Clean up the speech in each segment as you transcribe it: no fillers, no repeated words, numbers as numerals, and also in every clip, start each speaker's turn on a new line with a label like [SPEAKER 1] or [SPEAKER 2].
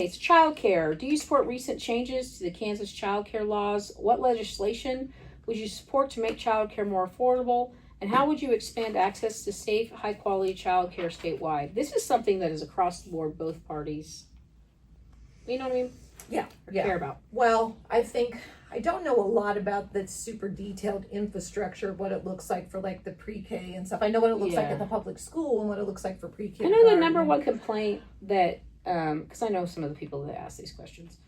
[SPEAKER 1] It's childcare. Do you support recent changes to the Kansas childcare laws? What legislation would you support to make childcare more affordable? And how would you expand access to safe, high-quality childcare statewide? This is something that is across the board, both parties. You know what I mean?
[SPEAKER 2] Yeah.
[SPEAKER 1] Care about.
[SPEAKER 2] Well, I don't know a lot about the super detailed infrastructure, what it looks like for like the pre-K and stuff. I know what it looks like at the public school and what it looks like for pre-K.
[SPEAKER 1] I know the number one complaint that, because I know some of the people that ask these questions,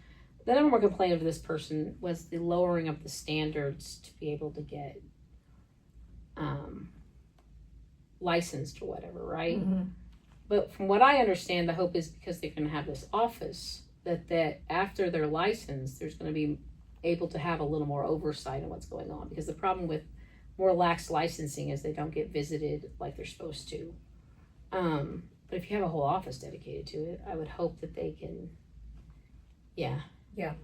[SPEAKER 1] the number one complaint of this person was the lowering of the standards to be able to get licensed or whatever, right?
[SPEAKER 2] Mm-hmm.
[SPEAKER 1] But from what I understand, the hope is because they're going to have this office that after they're licensed, there's going to be able to have a little more oversight on what's going on. Because the problem with more lax licensing is they don't get visited like they're supposed to. But if you have a whole office dedicated to it, I would hope that they can, yeah,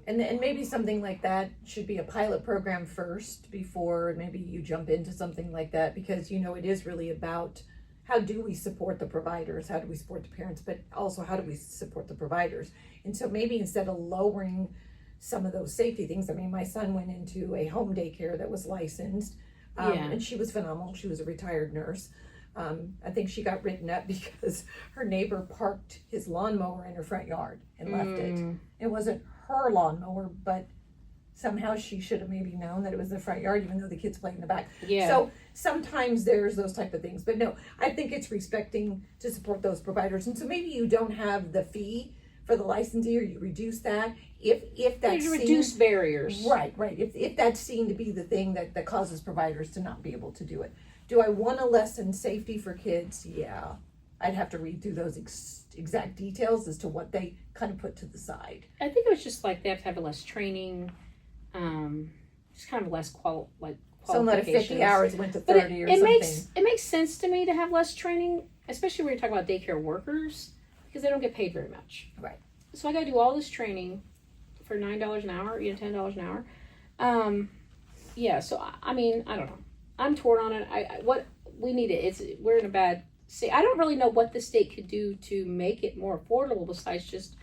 [SPEAKER 2] and maybe something like that should be a pilot program first before maybe you jump into something like that, because it is really about how do we support the providers, how do we support the parents, but also how do we support the providers. And so maybe instead of lowering some of those safety things, I mean, my son went into a home daycare that was licensed, and she was phenomenal. She was a retired nurse. I think she got written up because her neighbor parked his lawnmower in her front yard and left it. It wasn't her lawnmower, but somehow she should have maybe known that it was the front yard, even though the kids play in the back.
[SPEAKER 1] Yeah.
[SPEAKER 2] So sometimes there's those type of things. But no, I think it's respecting to support those providers. And so maybe you don't have the fee for the licensee, or you reduce that. If that's
[SPEAKER 1] you reduce barriers.
[SPEAKER 2] Right. If that's seen to be the thing that causes providers to not be able to do it. Do I want to lessen safety for kids? Yeah. I'd have to read through those exact details as to what they kind of put to the side.
[SPEAKER 1] I think it was just like they have to have less training, just kind of less qualifications.
[SPEAKER 2] So not if 50 hours went to 30 or something.
[SPEAKER 1] It makes sense to me to have less training, especially when you're talking about daycare workers, because they don't get paid very much.
[SPEAKER 2] Right.
[SPEAKER 1] So I got to do all this training for $9 an hour, $10 an hour. Yeah. So I mean, I don't know. I'm torn on it. What we need it. We're in a bad state. I don't really know what the state could do to make it more affordable besides just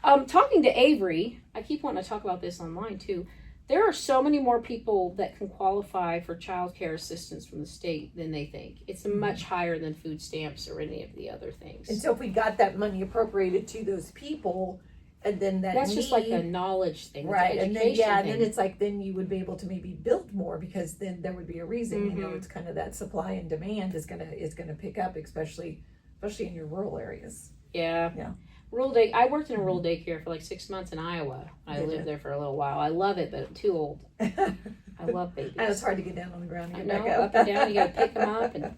[SPEAKER 1] talking to Avery. I keep wanting to talk about this online too. There are so many more people that can qualify for child care assistance from the state than they think. It's much higher than food stamps or any of the other things.
[SPEAKER 2] And so if we got that money appropriated to those people, and then that's
[SPEAKER 1] just like a knowledge thing,
[SPEAKER 2] right? And then then it's like then you would be able to maybe build more, because then there would be a reason. It's kind of that supply and demand is gonna pick up, especially in your rural areas.
[SPEAKER 1] Yeah. Rural day. I worked in a rural daycare for like 6 months in Iowa. I lived there for a little while. I love it, but I'm too old. I love babies.
[SPEAKER 2] And it's hard to get down on the ground and get back
[SPEAKER 1] up and down. You got to pick them up, and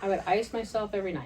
[SPEAKER 1] I would ice myself every night.